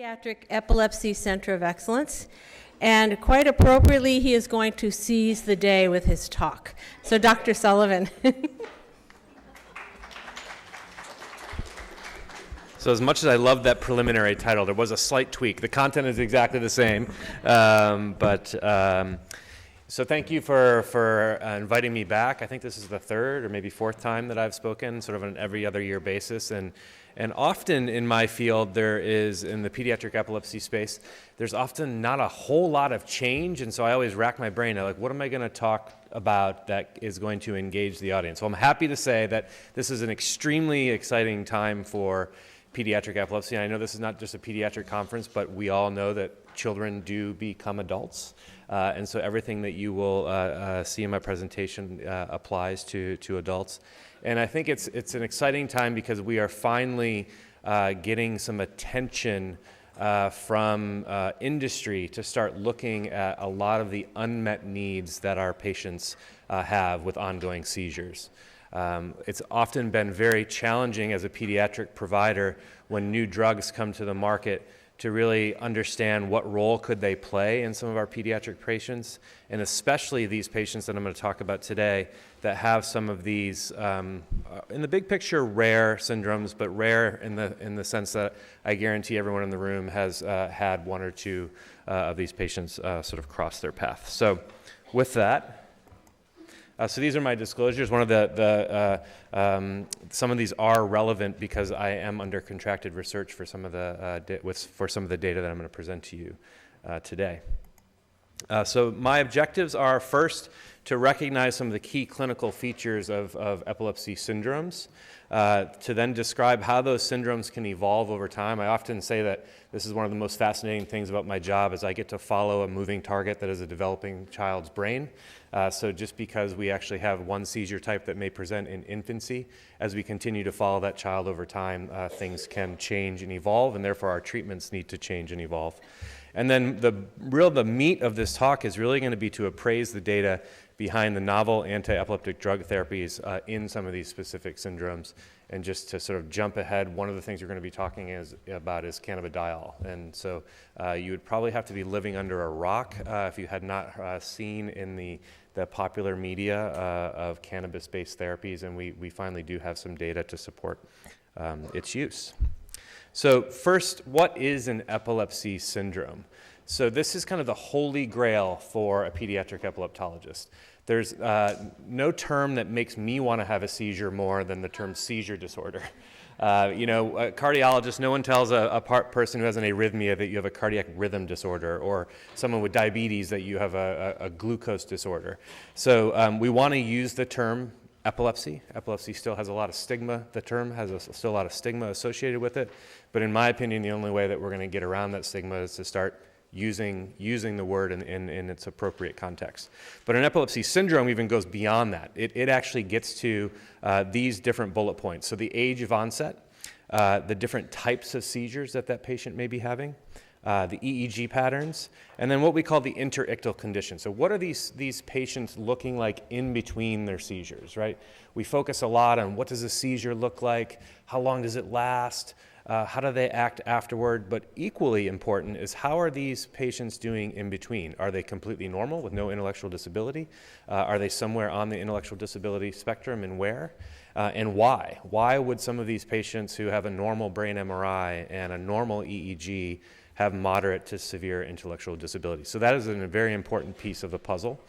Pediatric Epilepsy Center of Excellence, and quite appropriately, he is going to seize the day with his talk. So, Dr. Sullivan. So as much as I love that preliminary title, there was a slight tweak. The content is exactly the same, so thank you for inviting me back. I think this is the third or maybe fourth time that I've spoken, sort of on an every other year basis. And often in my field, there is, in the pediatric epilepsy space, there's often not a whole lot of change. And so I always rack my brain, like, what am I going to talk about that is going to engage the audience? So I'm happy to say that this is an extremely exciting time for pediatric epilepsy. And I know this is not just a pediatric conference, but we all know that children do become adults. And so everything that you will see in my presentation applies to adults. And I think it's an exciting time because we are finally getting some attention from industry to start looking at a lot of the unmet needs that our patients have with ongoing seizures. It's often been very challenging as a pediatric provider when new drugs come to the market to really understand what role could they play in some of our pediatric patients, and especially these patients that I'm going to talk about today that have some of these, in the big picture, rare syndromes, but rare in the sense that I guarantee everyone in the room has had one or two of these patients sort of cross their path. So with that, so these are my disclosures. One of some of these are relevant because I am under contracted research for some of the data that I'm going to present to you today. So my objectives are first to recognize some of the key clinical features of epilepsy syndromes, to then describe how those syndromes can evolve over time. I often say that this is one of the most fascinating things about my job is I get to follow a moving target that is a developing child's brain. So just because we actually have one seizure type that may present in infancy, as we continue to follow that child over time, things can change and evolve, and therefore our treatments need to change and evolve. And then the meat of this talk is really going to be to appraise the data behind the novel anti-epileptic drug therapies in some of these specific syndromes. And just to sort of jump ahead, one of the things we're going to be talking about is cannabidiol. And so you would probably have to be living under a rock if you had not seen in the popular media of cannabis-based therapies, and we finally do have some data to support its use. So first, what is an epilepsy syndrome? So this is kind of the holy grail for a pediatric epileptologist. There's no term that makes me want to have a seizure more than the term seizure disorder. A cardiologist, no one tells a person who has an arrhythmia that you have a cardiac rhythm disorder, or someone with diabetes that you have a glucose disorder. So we want to use the term epilepsy. Epilepsy still has a lot of stigma. The term has still a lot of stigma associated with it. But in my opinion, the only way that we're going to get around that stigma is to start using the word in its appropriate context. But an epilepsy syndrome even goes beyond that. It actually gets to these different bullet points. So the age of onset, the different types of seizures that patient may be having, the EEG patterns, and then what we call the interictal condition. So what are these patients looking like in between their seizures, right? We focus a lot on what does a seizure look like, how long does it last, how do they act afterward, but equally important is how are these patients doing in between? Are they completely normal with no intellectual disability? Are they somewhere on the intellectual disability spectrum, and where? And why? Why would some of these patients who have a normal brain MRI and a normal EEG have moderate to severe intellectual disability? So that is a very important piece of the puzzle.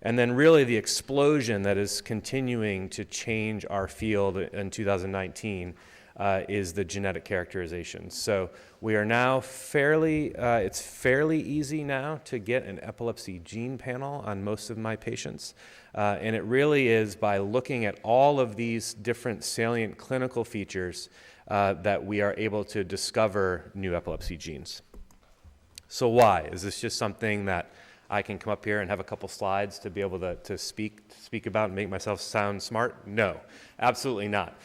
And then really the explosion that is continuing to change our field in 2019 is the genetic characterization. So we are now it's fairly easy now to get an epilepsy gene panel on most of my patients. And it really is by looking at all of these different salient clinical features that we are able to discover new epilepsy genes. So why? Is this just something that I can come up here and have a couple slides to be able to speak about and make myself sound smart? No, absolutely not.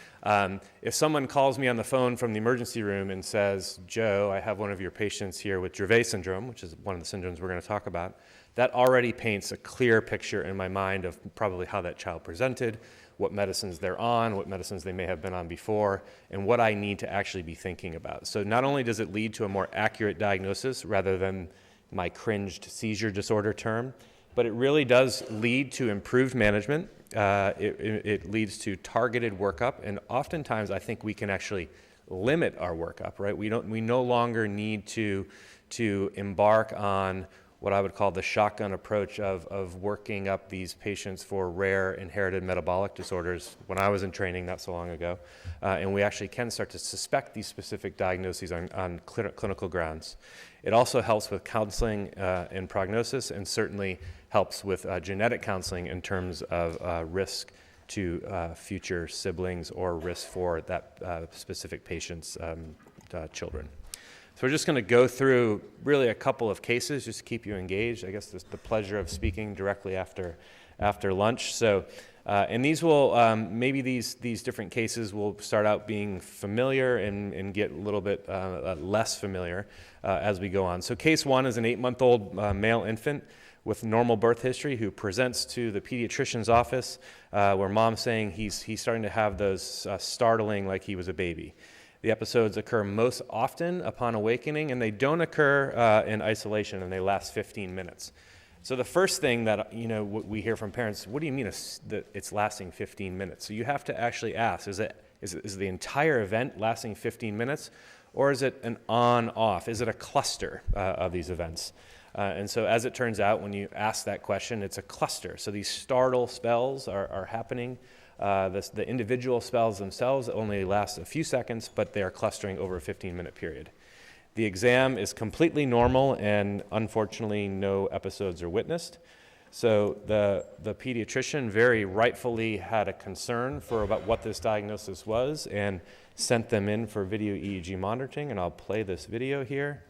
If someone calls me on the phone from the emergency room and says, Joe, I have one of your patients here with Dravet syndrome, which is one of the syndromes we're going to talk about, that already paints a clear picture in my mind of probably how that child presented, what medicines they're on, what medicines they may have been on before, and what I need to actually be thinking about. So not only does it lead to a more accurate diagnosis rather than my cringed seizure disorder term, but it really does lead to improved management. It leads to targeted workup, and oftentimes I think we can actually limit our workup, right? We no longer need to embark on what I would call the shotgun approach of working up these patients for rare inherited metabolic disorders when I was in training not so long ago. And we actually can start to suspect these specific diagnoses on clinical grounds. It also helps with counseling and prognosis, and certainly helps with genetic counseling in terms of risk to future siblings or risk for that specific patient's children. So we're just going to go through really a couple of cases just to keep you engaged. I guess the pleasure of speaking directly after lunch. So, and these will, maybe these different cases will start out being familiar and get a little bit less familiar as we go on. So case one is an 8-month-old male infant with normal birth history who presents to the pediatrician's office where mom's saying he's starting to have those startling like he was a baby. The episodes occur most often upon awakening, and they don't occur in isolation, and they last 15 minutes. So the first thing that we hear from parents, what do you mean that it's lasting 15 minutes? So you have to actually ask, is the entire event lasting 15 minutes, or is it an on-off? Is it a cluster of these events? And so as it turns out, when you ask that question, it's a cluster. So these startle spells are happening. The individual spells themselves only last a few seconds, but they are clustering over a 15-minute period. The exam is completely normal, and unfortunately, no episodes are witnessed. So the pediatrician very rightfully had a concern about what this diagnosis was and sent them in for video EEG monitoring, and I'll play this video here.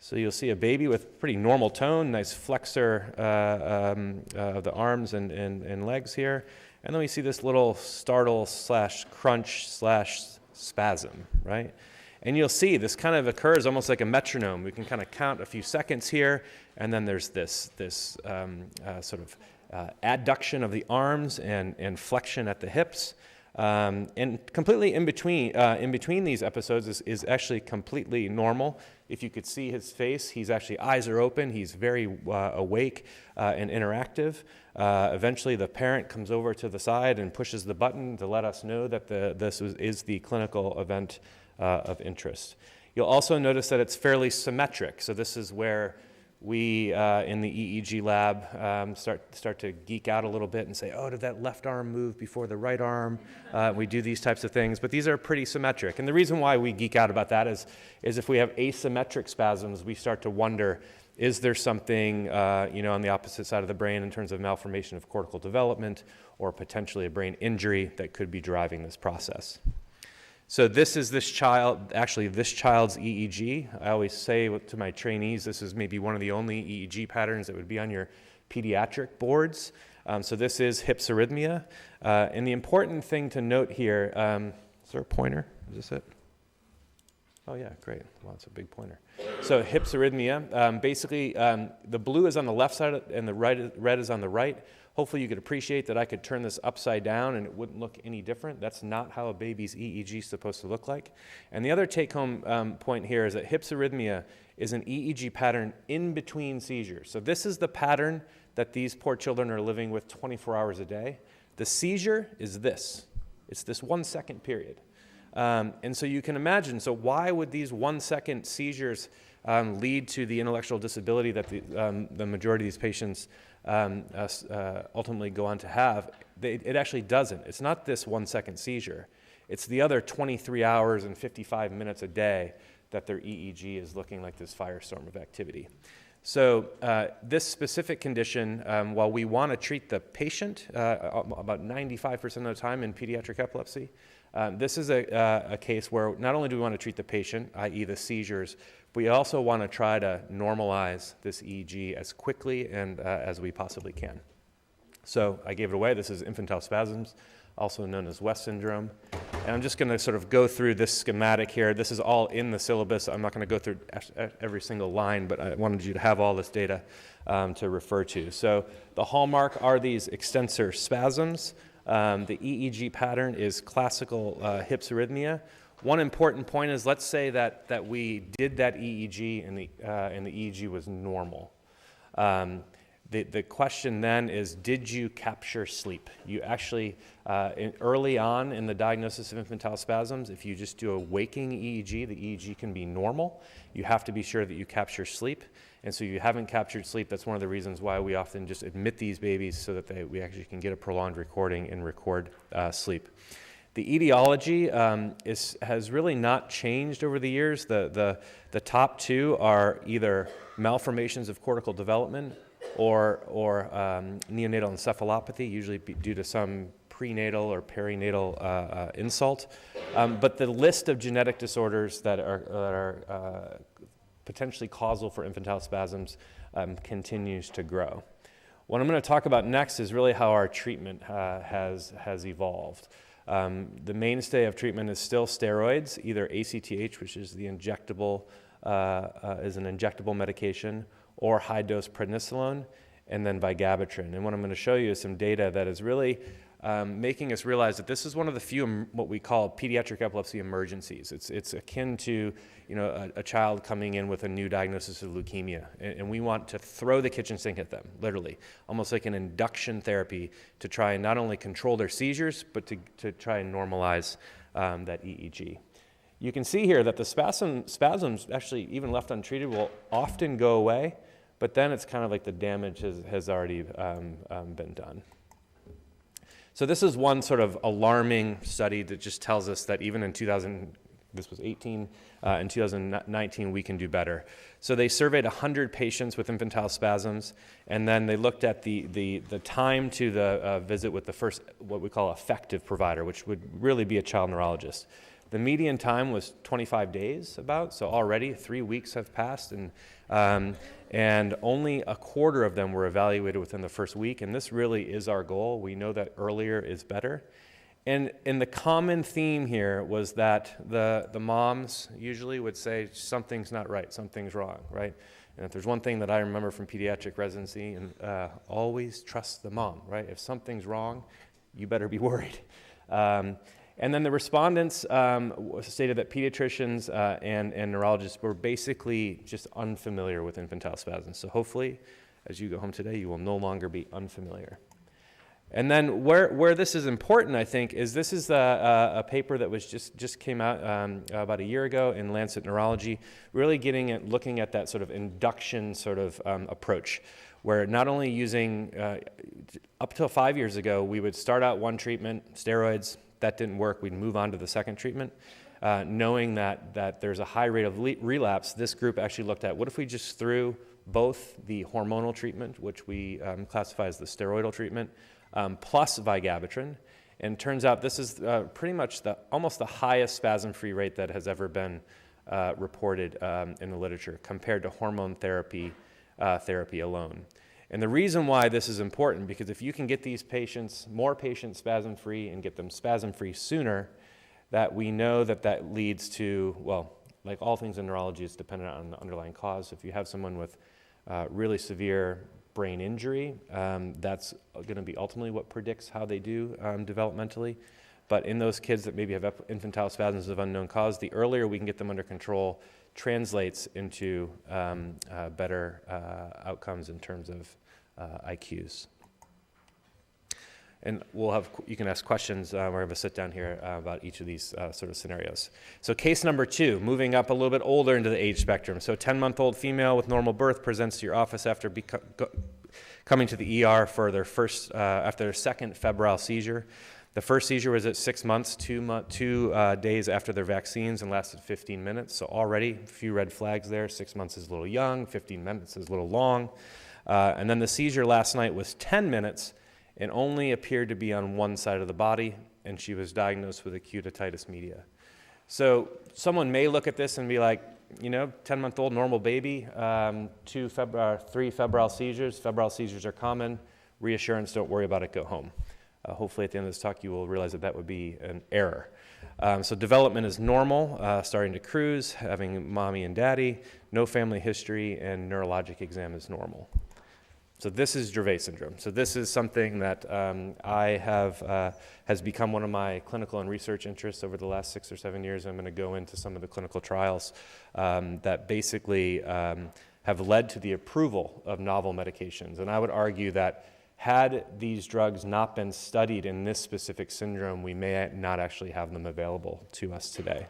So you'll see a baby with pretty normal tone, nice flexor of the arms and legs here. And then we see this little startle / crunch / spasm, right? And you'll see this kind of occurs almost like a metronome. We can kind of count a few seconds here, and then there's this sort of adduction of the arms and flexion at the hips. And completely in between these episodes is actually completely normal. If you could see his face, he's actually, eyes are open, he's very awake and interactive. Eventually the parent comes over to the side and pushes the button to let us know that this is the clinical event of interest. You'll also notice that it's fairly symmetric. So this is where we in the EEG lab start to geek out a little bit and say, oh, did that left arm move before the right arm? We do these types of things, but these are pretty symmetric. And the reason why we geek out about that is if we have asymmetric spasms, we start to wonder, is there something on the opposite side of the brain in terms of malformation of cortical development or potentially a brain injury that could be driving this process? So this child's EEG. I always say to my trainees, this is maybe one of the only EEG patterns that would be on your pediatric boards. So this is hypsarrhythmia. And the important thing to note here, is there a pointer? Is this it? Oh yeah, great. Well, it's a big pointer. So hypsarrhythmia, basically the blue is on the left side and the red is on the right. Hopefully you could appreciate that I could turn this upside down and it wouldn't look any different. That's not how a baby's EEG is supposed to look like. And the other take-home point here is that hypsarrhythmia is an EEG pattern in between seizures. So this is the pattern that these poor children are living with 24 hours a day. The seizure is this. It's this 1 second period. And so you can imagine, so why would these 1 second seizures lead to the intellectual disability that the majority of these patients ultimately go on to have? It actually doesn't. It's not this 1 second seizure. It's the other 23 hours and 55 minutes a day that their EEG is looking like this firestorm of activity. So this specific condition, while we want to treat the patient about 95% of the time in pediatric epilepsy, this is a case where not only do we want to treat the patient, i.e. the seizures, but we also want to try to normalize this EEG as quickly and as we possibly can. So I gave it away. This is infantile spasms, also known as West syndrome. And I'm just going to sort of go through this schematic here. This is all in the syllabus. I'm not going to go through every single line, but I wanted you to have all this data to refer to. So the hallmark are these extensor spasms. The EEG pattern is classical hips arrhythmia. One important point is, let's say that we did that EEG and the EEG was normal. The question then is, did you capture sleep? You actually, early on in the diagnosis of infantile spasms, if you just do a waking EEG, the EEG can be normal. You have to be sure that you capture sleep. And so you haven't captured sleep. That's one of the reasons why we often just admit these babies so that we actually can get a prolonged recording and record sleep. The etiology has really not changed over the years. The top two are either malformations of cortical development or neonatal encephalopathy, usually due to some prenatal or perinatal insult. But the list of genetic disorders that are potentially causal for infantile spasms continues to grow. What I'm going to talk about next is really how our treatment has evolved. The mainstay of treatment is still steroids, either ACTH, which is the injectable, is an injectable medication, or high-dose prednisolone, and then vigabatrin. And what I'm going to show you is some data that is really making us realize that this is one of the few what we call pediatric epilepsy emergencies. It's akin to a child coming in with a new diagnosis of leukemia, and we want to throw the kitchen sink at them, literally, almost like an induction therapy to try and not only control their seizures, but to try and normalize that EEG. You can see here that the spasms, actually even left untreated, will often go away, but then it's kind of like the damage has already been done. So this is one sort of alarming study that just tells us that even in 2018, in 2019, we can do better. So they surveyed 100 patients with infantile spasms, and then they looked at the time to the visit with the first, what we call effective provider, which would really be a child neurologist. The median time was 25 days about, so already 3 weeks have passed, and only a quarter of them were evaluated within the first week, and this really is our goal. We know that earlier is better. And the common theme here was that the moms usually would say, something's not right, something's wrong, right? And if there's one thing that I remember from pediatric residency, and always trust the mom, right? If something's wrong, you better be worried. And then the respondents stated that pediatricians and neurologists were basically just unfamiliar with infantile spasms. So hopefully, as you go home today, you will no longer be unfamiliar. And then where this is important, I think, is this is a paper that was just came out about a year ago in Lancet Neurology, really looking at that sort of induction sort of approach, where not only using, up till 5 years ago, we would start out one treatment, steroids. That didn't work, we'd move on to the second treatment. Knowing that there's a high rate of relapse, this group actually looked at, what if we just threw both the hormonal treatment, which we classify as the steroidal treatment, plus vigabatrin. And turns out this is pretty much almost the highest spasm-free rate that has ever been reported in the literature compared to hormone therapy alone. And the reason why this is important, because if you can get these patients, more patients spasm-free and get them spasm-free sooner, that we know that leads to, well, like all things in neurology, it's dependent on the underlying cause. If you have someone with really severe brain injury, that's going to be ultimately what predicts how they do developmentally. But in those kids that maybe have infantile spasms of unknown cause, the earlier we can get them under control translates into better outcomes in terms of IQs. And you can ask questions. We're going to sit down here about each of these sort of scenarios. So case number 2, moving up a little bit older into the age spectrum. So 10-month-old female with normal birth presents to your office after coming to the ER for after their second febrile seizure. The first seizure was at 6 months, 2 days after their vaccines, and lasted 15 minutes. So already a few red flags there. 6 months is a little young, 15 minutes is a little long. And then the seizure last night was 10 minutes and only appeared to be on one side of the body, and she was diagnosed with acute otitis media. So someone may look at this and be like, 10-month-old normal baby, 3 febrile seizures. Febrile seizures are common. reassurance, don't worry about it, go home. Hopefully at the end of this talk you will realize that that would be an error. So development is normal, starting to cruise, having mommy and daddy, no family history, and neurologic exam is normal. So this is Dravet syndrome. So this is something that has become one of my clinical and research interests over the last 6 or 7 years. I'm going to go into some of the clinical trials that basically have led to the approval of novel medications. And I would argue that had these drugs not been studied in this specific syndrome, we may not actually have them available to us today.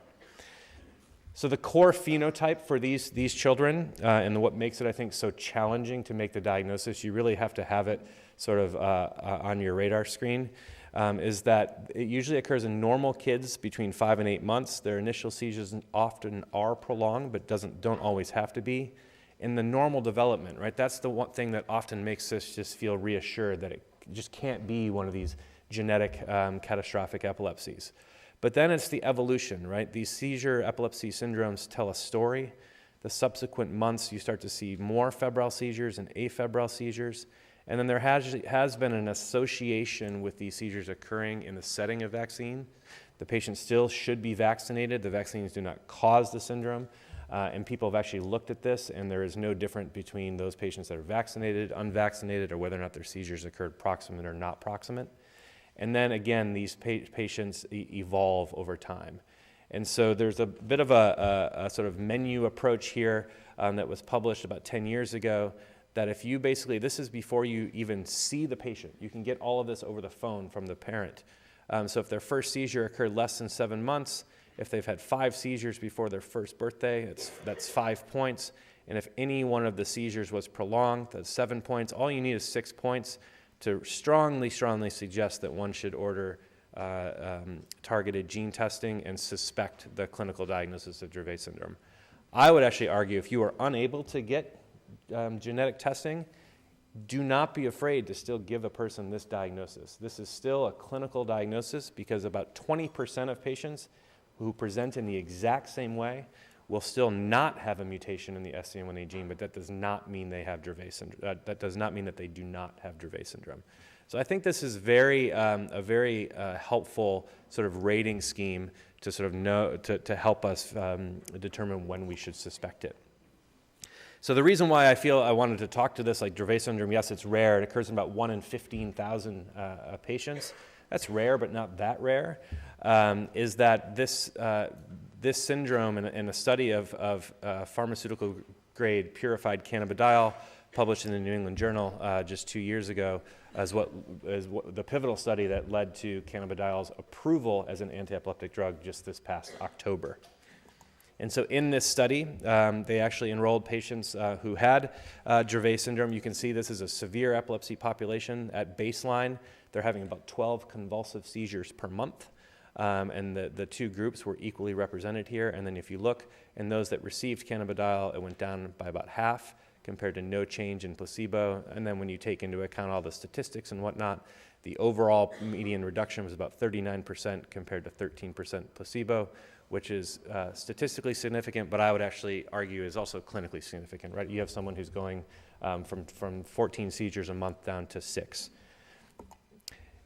So the core phenotype for these children, and what makes it, I think, so challenging to make the diagnosis, you really have to have it sort of on your radar screen, is that it usually occurs in normal kids between 5 and 8 months. Their initial seizures often are prolonged, but don't always have to be. In the normal development, right, that's the one thing that often makes us just feel reassured that it just can't be one of these genetic catastrophic epilepsies. But then it's the evolution, right? These seizure epilepsy syndromes tell a story. The subsequent months, you start to see more febrile seizures and afebrile seizures. And then there has been an association with these seizures occurring in the setting of vaccine. The patient still should be vaccinated. The vaccines do not cause the syndrome. And people have actually looked at this, and there is no difference between those patients that are vaccinated, unvaccinated, or whether or not their seizures occurred proximate or not proximate. And then again, these patients evolve over time. And so there's a bit of a sort of menu approach here that was published about 10 years ago, that if you basically, this is before you even see the patient, you can get all of this over the phone from the parent. So if their first seizure occurred less than 7 months, if they've had 5 seizures before their first birthday, that's 5 points. And if any one of the seizures was prolonged, that's 7 points. All you need is 6 points to strongly suggest that one should order targeted gene testing and suspect the clinical diagnosis of Dravet syndrome. I would actually argue if you are unable to get genetic testing, do not be afraid to still give a person this diagnosis. This is still a clinical diagnosis because about 20% of patients who present in the exact same way will still not have a mutation in the SCN1A gene, but that does not mean they have Dravet syndrome. That does not mean that they do not have Dravet syndrome. So I think this is a very helpful sort of rating scheme to sort of know, to help us determine when we should suspect it. So the reason why I feel I wanted to talk to this, like Dravet syndrome, yes, it's rare. It occurs in about 1 in 15,000 patients. That's rare, but not that rare. Is that this syndrome and a study of pharmaceutical-grade purified cannabidiol published in the New England Journal just 2 years ago as what the pivotal study that led to cannabidiol's approval as an anti-epileptic drug just this past October. And so in this study, they actually enrolled patients who had Dravet syndrome. You can see this is a severe epilepsy population. At baseline, they're having about 12 convulsive seizures per month. And the two groups were equally represented here. And then if you look in those that received cannabidiol, it went down by about half compared to no change in placebo. And then when you take into account all the statistics and whatnot, the overall median reduction was about 39% compared to 13% placebo, which is statistically significant, but I would actually argue is also clinically significant, right? You have someone who's going from 14 seizures a month down to 6.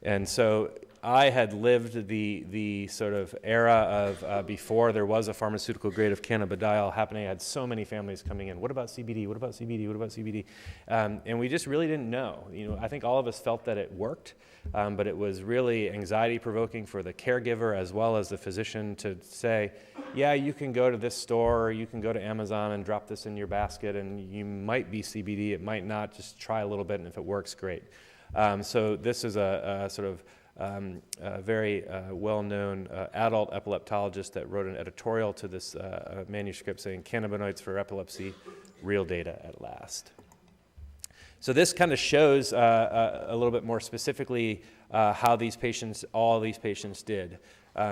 And so I had lived the sort of era of before there was a pharmaceutical grade of cannabidiol happening. I had so many families coming in. What about CBD? What about CBD? What about CBD? And we just really didn't know. You know, I think all of us felt that it worked, but it was really anxiety-provoking for the caregiver as well as the physician to say, yeah, you can go to this store or you can go to Amazon and drop this in your basket and you might be CBD, it might not. Just try a little bit, and if it works, great. So this is a sort of a very well-known adult epileptologist that wrote an editorial to this manuscript saying cannabinoids for epilepsy, real data at last. So this kind of shows a little bit more specifically how all these patients did.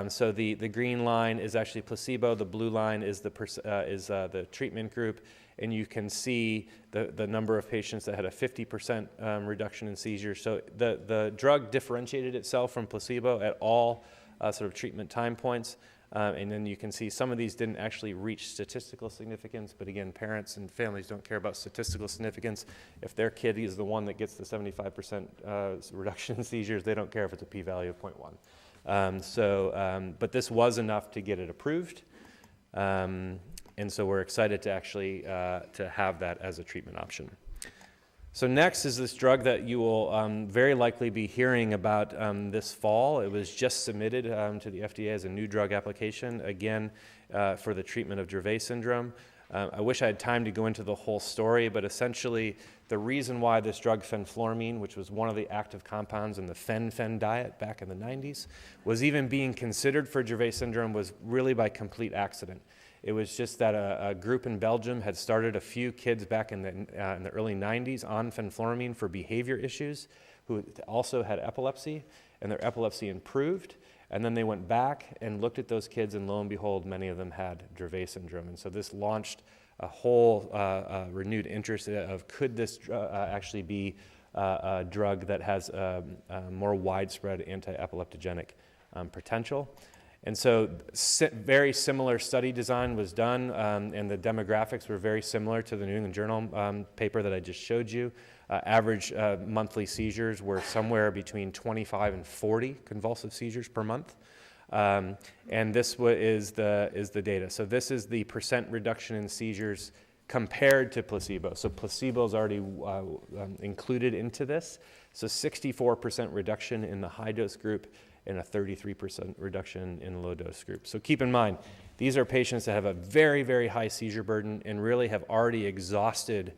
So the green line is actually placebo, the blue line is the treatment group, and you can see the number of patients that had a 50% reduction in seizures. So the drug differentiated itself from placebo at all sort of treatment time points. And then you can see some of these didn't actually reach statistical significance, but again, parents and families don't care about statistical significance. If their kid is the one that gets the 75% reduction in seizures, they don't care if it's a p-value of 0.1. But this was enough to get it approved. And so we're excited to actually to have that as a treatment option. So next is this drug that you will very likely be hearing about this fall. It was just submitted to the FDA as a new drug application, again, for the treatment of Dravet syndrome. I wish I had time to go into the whole story, but essentially the reason why this drug fenfluramine, which was one of the active compounds in the fen diet back in the 90s, was even being considered for Dravet syndrome was really by complete accident. It was just that a group in Belgium had started a few kids back in the early 90s on fenfluramine for behavior issues who also had epilepsy, and their epilepsy improved. And then they went back and looked at those kids, and lo and behold, many of them had Dravet syndrome. And so this launched a whole renewed interest of could this actually be a drug that has a more widespread anti-epileptogenic potential. And so very similar study design was done, and the demographics were very similar to the New England Journal paper that I just showed you. Average monthly seizures were somewhere between 25 and 40 convulsive seizures per month. And this is the data. So this is the percent reduction in seizures compared to placebo. So placebo is already included into this. So 64% reduction in the high dose group, and a 33% reduction in the low-dose group. So keep in mind, these are patients that have a very, very high seizure burden and really have already exhausted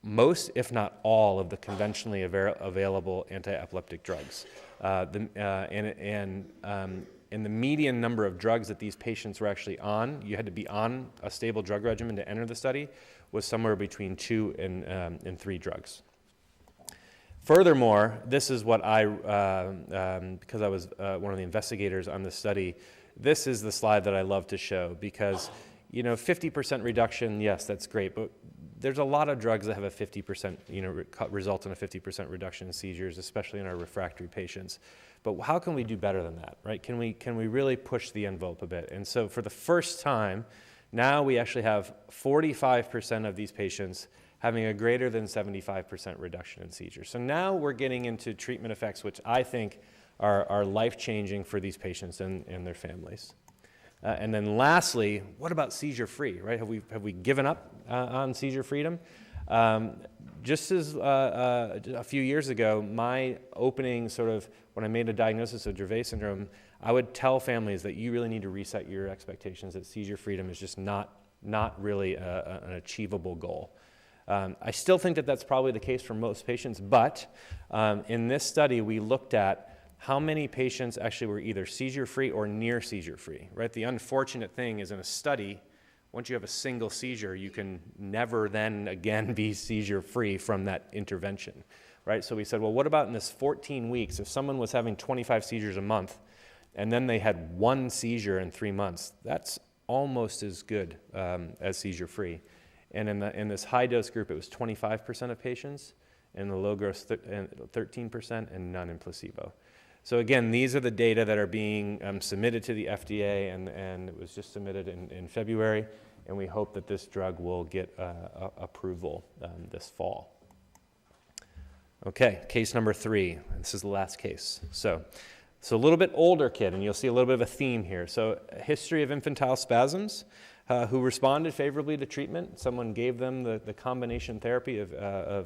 most, if not all, of the conventionally available anti-epileptic drugs. And the median number of drugs that these patients were actually on, you had to be on a stable drug regimen to enter the study, was somewhere between 2 and 3 drugs. Furthermore, this is what because I was one of the investigators on this study, this is the slide that I love to show because, 50% reduction, yes, that's great, but there's a lot of drugs that have a 50%, result in a 50% reduction in seizures, especially in our refractory patients. But how can we do better than that, right? Can we really push the envelope a bit? And so for the first time, now we actually have 45% of these patients having a greater than 75% reduction in seizures. So now we're getting into treatment effects which I think are life-changing for these patients and their families. And then lastly, what about seizure-free, right? Have we given up on seizure freedom? Just as a few years ago, my opening when I made a diagnosis of Dravet syndrome, I would tell families that you really need to reset your expectations, that seizure freedom is just not really an achievable goal. I still think that that's probably the case for most patients, but in this study, we looked at how many patients actually were either seizure-free or near seizure-free, right? The unfortunate thing is in a study, once you have a single seizure, you can never then again be seizure-free from that intervention, right? So we said, well, what about in this 14 weeks, if someone was having 25 seizures a month, and then they had 1 seizure in 3 months, that's almost as good as seizure-free. And in this high-dose group, it was 25% of patients, and the low-dose 13%, and none in placebo. So again, these are the data that are being submitted to the FDA, and it was just submitted in February, and we hope that this drug will get approval this fall. Okay, case number 3. This is the last case. So a little bit older kid, and you'll see a little bit of a theme here. So a history of infantile spasms. Who responded favorably to treatment. Someone gave them the combination therapy of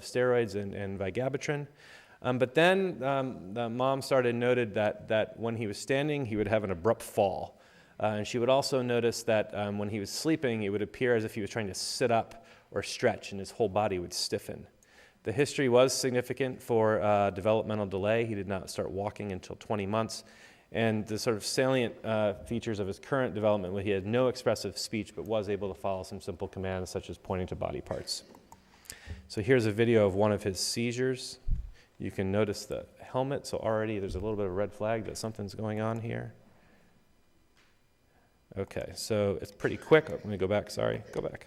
steroids and vigabatrin. But then the mom noted that when he was standing, he would have an abrupt fall. And she would also notice that when he was sleeping, it would appear as if he was trying to sit up or stretch, and his whole body would stiffen. The history was significant for developmental delay. He did not start walking until 20 months. And the sort of salient features of his current development, where he had no expressive speech but was able to follow some simple commands such as pointing to body parts. So here's a video of one of his seizures. You can notice the helmet, so already there's a little bit of a red flag that something's going on here. Okay, so it's pretty quick. Let me go back, go back.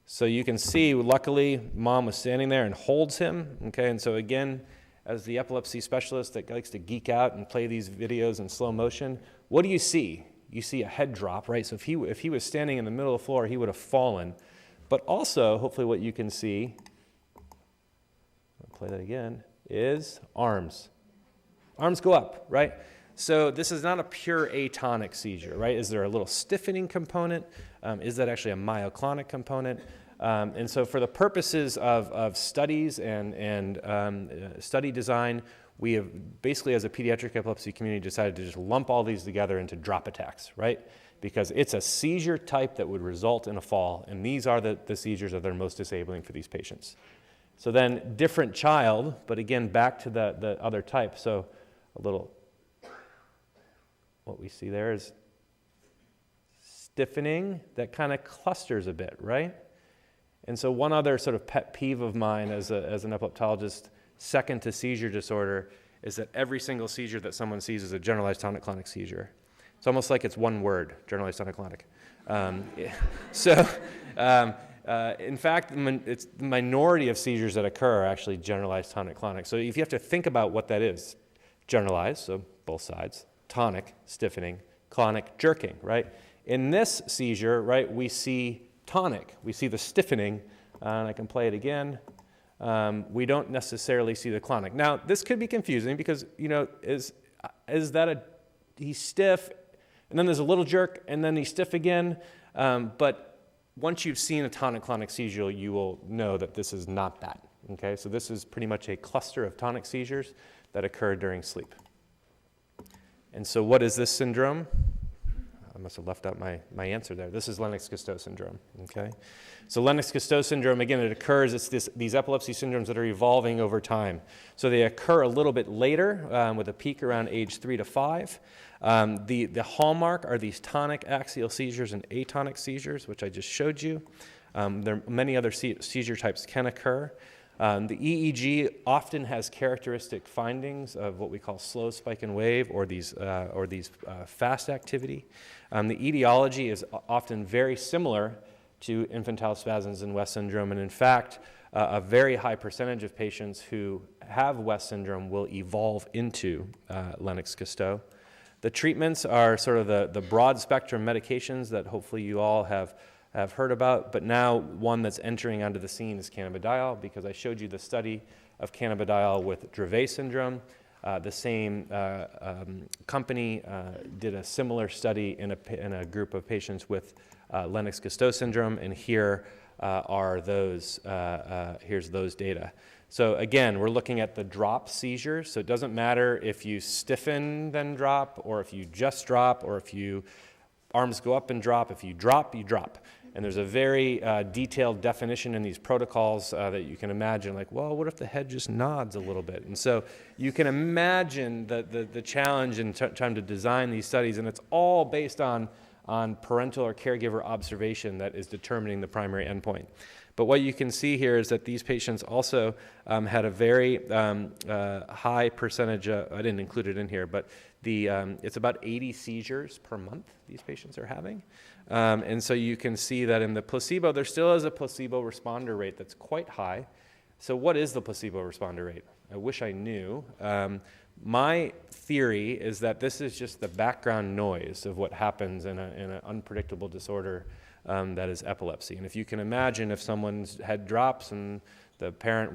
So you can see, luckily, mom was standing there and holds him, okay, and so again, as the epilepsy specialist that likes to geek out and play these videos in slow motion, what do you see? you see a head drop, right? So if he was standing in the middle of the floor, he would have fallen. But also, hopefully what you can see, I'll play that again, is arms. Arms go up, right? So this is not a pure atonic seizure, right? Is there a little stiffening component? Is that actually a myoclonic component? And so for the purposes of studies and study design, we have basically, as a pediatric epilepsy community, decided to just lump all these together into drop attacks, right? Because it's a seizure type that would result in a fall, and these are the seizures that are most disabling for these patients. So then, different child, but again, back to the other type. So a little, what we see there is stiffening that kind of clusters a bit, right? And so one other sort of pet peeve of mine as an epileptologist, second to seizure disorder, is that every single seizure that someone sees is a generalized tonic-clonic seizure. It's almost like it's one word, generalized tonic-clonic. In fact, it's the minority of seizures that occur are actually generalized tonic-clonic. So if you have to think about what that is, generalized, so both sides, tonic, stiffening, clonic, jerking, right? In this seizure, right, we see tonic, we see the stiffening, and I can play it again. We don't necessarily see the clonic. Now, this could be confusing because, is that he's stiff, and then there's a little jerk, and then he's stiff again. But once you've seen a tonic-clonic seizure, you will know that this is not that. Okay, so this is pretty much a cluster of tonic seizures that occur during sleep. And so what is this syndrome? I must have left out my answer there. This is Lennox-Gastaut syndrome, okay? So Lennox-Gastaut syndrome, again, it occurs, it's these epilepsy syndromes that are evolving over time. So they occur a little bit later with a peak around age 3 to 5. The hallmark are these tonic axial seizures and atonic seizures, which I just showed you. There are many other seizure types can occur. The EEG often has characteristic findings of what we call slow spike and wave or these fast activity. The etiology is often very similar to infantile spasms and West syndrome, and in fact, a very high percentage of patients who have West syndrome will evolve into Lennox-Gastaut. The treatments are sort of the broad spectrum medications that hopefully you all have heard about, but now one that's entering onto the scene is Cannabidiol, because I showed you the study of Cannabidiol with Dravet syndrome. The same company did a similar study in a group of patients with Lennox-Gastaut syndrome, and here are those. Here's those data. So again, we're looking at the drop seizures. So it doesn't matter if you stiffen then drop, or if you just drop, or if you arms go up and drop. If you drop, you drop. And there's a very detailed definition in these protocols that you can imagine, like, well, what if the head just nods a little bit? And so you can imagine the challenge in trying to design these studies, and it's all based on parental or caregiver observation that is determining the primary endpoint. But what you can see here is that these patients also had a very high percentage, I didn't include it in here, but it's about 80 seizures per month these patients are having. And so you can see that in the placebo, there still is a placebo responder rate that's quite high. So what is the placebo responder rate? I wish I knew. My theory is that this is just the background noise of what happens in an unpredictable disorder that is epilepsy. And if you can imagine, if someone's head drops and the parent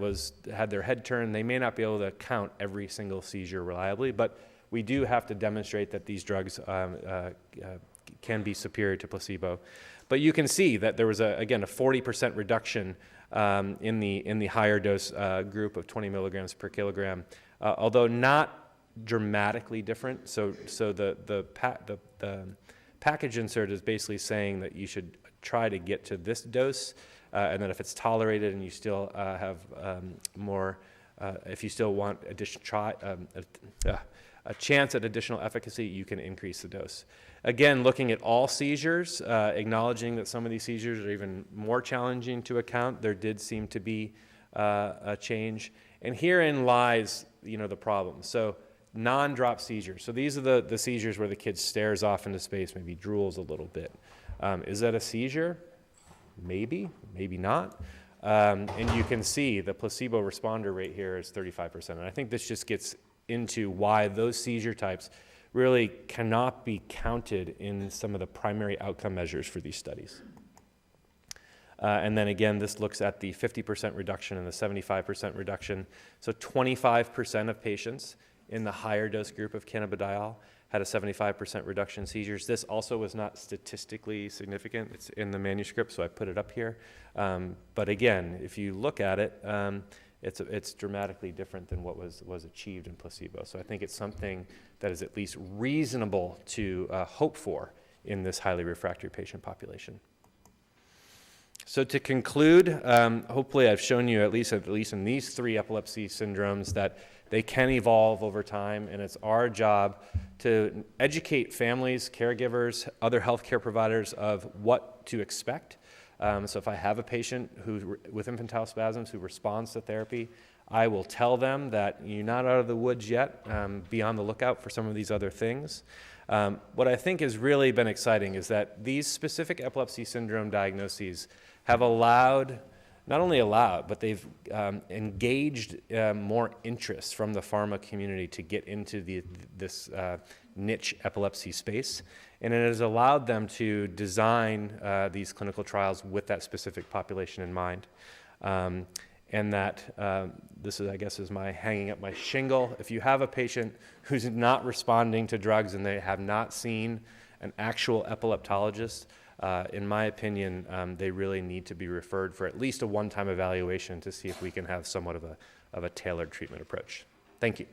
had their head turned, they may not be able to count every single seizure reliably, but we do have to demonstrate that these drugs can be superior to placebo. But you can see that there was, again, a 40% reduction in the higher dose group of 20 milligrams per kilogram, although not dramatically different. So the package insert is basically saying that you should try to get to this dose, and then if it's tolerated and you still have if you still want a chance at additional efficacy, you can increase the dose. Again, looking at all seizures, acknowledging that some of these seizures are even more challenging to account, there did seem to be a change. And herein lies, the problem. So non-drop seizures. So these are the seizures where the kid stares off into space, maybe drools a little bit. Is that a seizure? Maybe, maybe not. And you can see the placebo responder rate here is 35%. And I think this just gets into why those seizure types really cannot be counted in some of the primary outcome measures for these studies. And then again, this looks at the 50% reduction and the 75% reduction. So 25% of patients in the higher dose group of cannabidiol had a 75% reduction in seizures. This also was not statistically significant. It's in the manuscript, so I put it up here. But again, if you look at it, it's dramatically different than what was achieved in placebo. So I think it's something that is at least reasonable to hope for in this highly refractory patient population. So to conclude, hopefully I've shown you at least in these 3 epilepsy syndromes that they can evolve over time, and it's our job to educate families, caregivers, other healthcare providers of what to expect. So if I have a patient with infantile spasms who responds to therapy, I will tell them that you're not out of the woods yet, be on the lookout for some of these other things. What I think has really been exciting is that these specific epilepsy syndrome diagnoses have not only allowed, but they've engaged more interest from the pharma community to get into this niche epilepsy space. And it has allowed them to design these clinical trials with that specific population in mind. And that this is, I guess, is my hanging up my shingle. If you have a patient who's not responding to drugs and they have not seen an actual epileptologist, in my opinion, they really need to be referred for at least a one-time evaluation to see if we can have somewhat of a tailored treatment approach. Thank you.